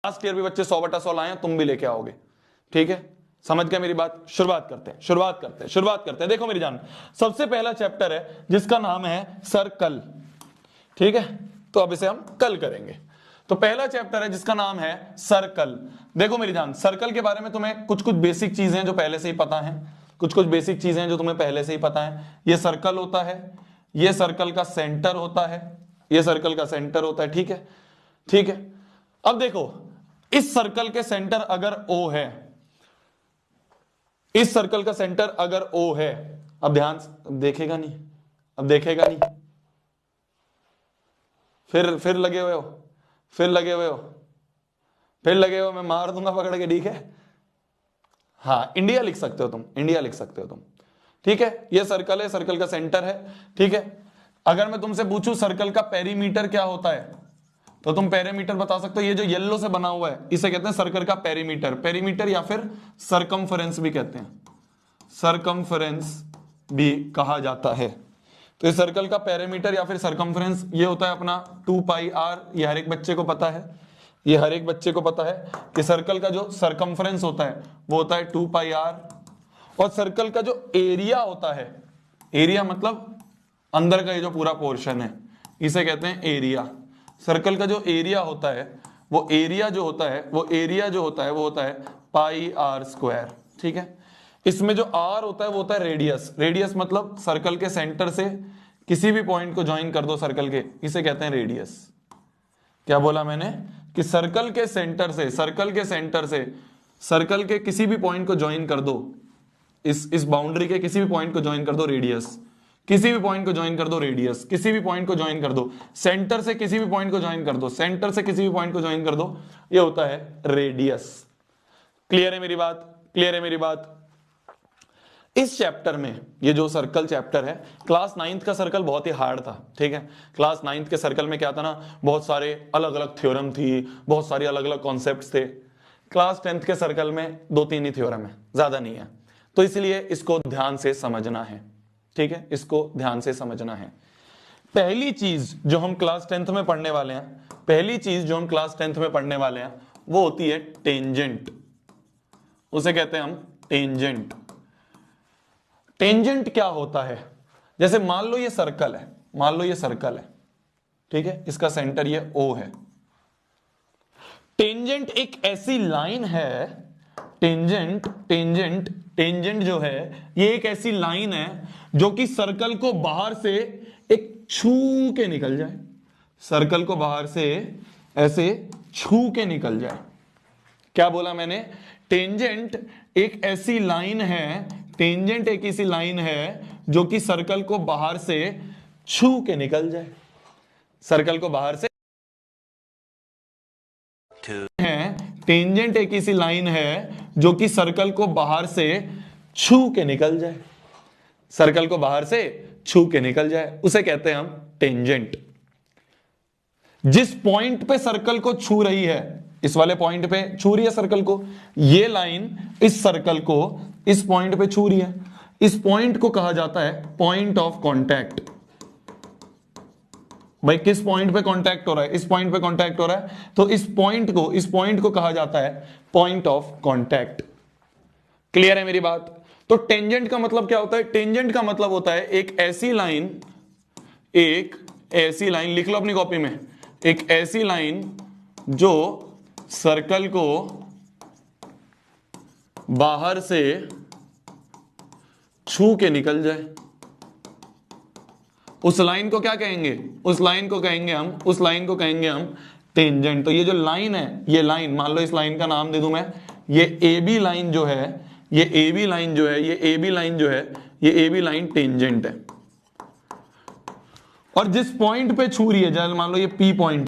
Last year भी बच्चे 100/100 लाए हैं, तुम भी लेके आओगे, ठीक है? समझ गए मेरी बात? शुरुआत करते हैं। देखो मेरी जान, सबसे पहला चैप्टर है जिसका नाम है सर्कल, ठीक है? तो अब इसे हम कल करेंगे। तो पहला चैप्टर है जिसका नाम है सर्कल। देखो मेरी जान, सर्कल के बारे में तुम्हें कुछ कुछ बेसिक चीजें जो पहले से ही पता है, कुछ कुछ बेसिक चीजें जो तुम्हें पहले से ही पता है। ये सर्कल होता है, ये सर्कल का सेंटर होता है, ये सर्कल का सेंटर होता है, ठीक है? ठीक है, अब देखो, इस सर्कल के सेंटर अगर O है, इस सर्कल का सेंटर अगर O है, अब ध्यान देखेगा नहीं, अब देखेगा नहीं, फिर लगे हुए हो, फिर लगे हो, मैं मार दूंगा पकड़ के, ठीक है? हाँ, इंडिया लिख सकते हो तुम, इंडिया लिख सकते हो तुम, ठीक है? ये सर्कल है, सर्कल का सेंटर है, ठीक है? अगर मैं तुमसे पूछूं सर्कल का पेरीमीटर क्या होता है, तो तुम पेरीमीटर बता सकते हो। ये जो येलो से बना हुआ है इसे कहते हैं सर्कल का पेरीमीटर, पेरीमीटर या फिर सरकमफेरेंस भी कहते हैं, सरकमफेरेंस भी कहा जाता है। तो इस सर्कल का पेरीमीटर या फिर सरकमफेरेंस ये होता है अपना 2πr। ये हर एक बच्चे को पता है, ये हर एक बच्चे को पता है कि सर्कल का जो सरकमफेरेंस होता है वो होता है 2πr, और सर्कल का जो एरिया होता है, एरिया मतलब अंदर का ये जो पूरा पोर्शन है इसे कहते हैं एरिया। सर्कल का जो एरिया होता है वो एरिया जो होता है वो होता है πr², ठीक है? इसमें जो r होता है वो होता है रेडियस। रेडियस मतलब सर्कल के सेंटर से किसी भी पॉइंट को ज्वाइन कर दो सर्कल के, इसे कहते हैं रेडियस। क्या बोला मैंने? कि सर्कल के सेंटर से सर्कल के किसी भी पॉइंट को ज्वाइन कर दो, इस बाउंड्री के किसी भी पॉइंट को ज्वाइन कर दो रेडियस, किसी भी पॉइंट को ज्वाइन कर दो रेडियस, किसी भी पॉइंट को ज्वाइन कर दो, सेंटर से किसी भी पॉइंट को ज्वाइन कर दो, सेंटर से किसी भी पॉइंट को ज्वाइन कर दो, ये होता है रेडियस। क्लियर है मेरी बात? क्लियर है मेरी बात? इस चैप्टर में, ये जो सर्कल चैप्टर है, क्लास 9th का सर्कल बहुत ही हार्ड था, ठीक है? क्लास 9th के सर्कल में क्या था ना, बहुत सारे अलग अलग थ्योरम थी, बहुत सारे अलग अलग कॉन्सेप्ट्स थे। क्लास 10th के सर्कल में 2-3 ही थ्योरम है, ज्यादा नहीं है, तो इसलिए इसको ध्यान से समझना है, ठीक है? इसको ध्यान से समझना है। पहली चीज जो हम क्लास 10th में पढ़ने वाले हैं, वो होती है टेंजेंट। उसे कहते हैं हम टेंजेंट। टेंजेंट क्या होता है? जैसे मान लो ये सर्कल है, ठीक है? इसका सेंटर ये O है। टेंजेंट एक ऐसी लाइन है, टेंजेंट जो है ये एक ऐसी लाइन है जो कि सर्कल को बाहर से एक छू के निकल जाए, सर्कल को बाहर से ऐसे छू के निकल जाए। क्या बोला मैंने? टेंजेंट एक ऐसी लाइन है, जो कि सर्कल को बाहर से छू के निकल जाए, सर्कल को बाहर से टेंजेंट एक ऐसी लाइन है जो कि सर्कल को बाहर से छू के निकल जाए, सर्कल को बाहर से छू के निकल जाए, उसे कहते हैं हम टेंजेंट। जिस पॉइंट पे सर्कल को छू रही है, इस वाले पॉइंट पे छू रही है सर्कल को, ये लाइन इस सर्कल को इस पॉइंट पे छू रही है, इस पॉइंट को कहा जाता है पॉइंट ऑफ कांटेक्ट। भाई किस पॉइंट पे कांटेक्ट हो रहा है? इस पॉइंट पे कांटेक्ट हो रहा है, तो इस पॉइंट को कहा जाता है पॉइंट ऑफ कांटेक्ट। क्लियर है मेरी बात? तो टेंजेंट का मतलब क्या होता है? टेंजेंट का मतलब होता है एक ऐसी लाइन, लिख लो अपनी कॉपी में, एक ऐसी लाइन जो सर्कल को बाहर से छू के निकल जाए। उस लाइन को क्या कहेंगे? उस लाइन को कहेंगे हम टेंजेंट। तो ये जो लाइन है, ये लाइन, मान लो इस लाइन का नाम दे दूं मैं, ये AB लाइन जो है, ये AB लाइन टेंजेंट है। और जिस पॉइंट पे छू रही है, जैसे मान लो ये P पॉइंट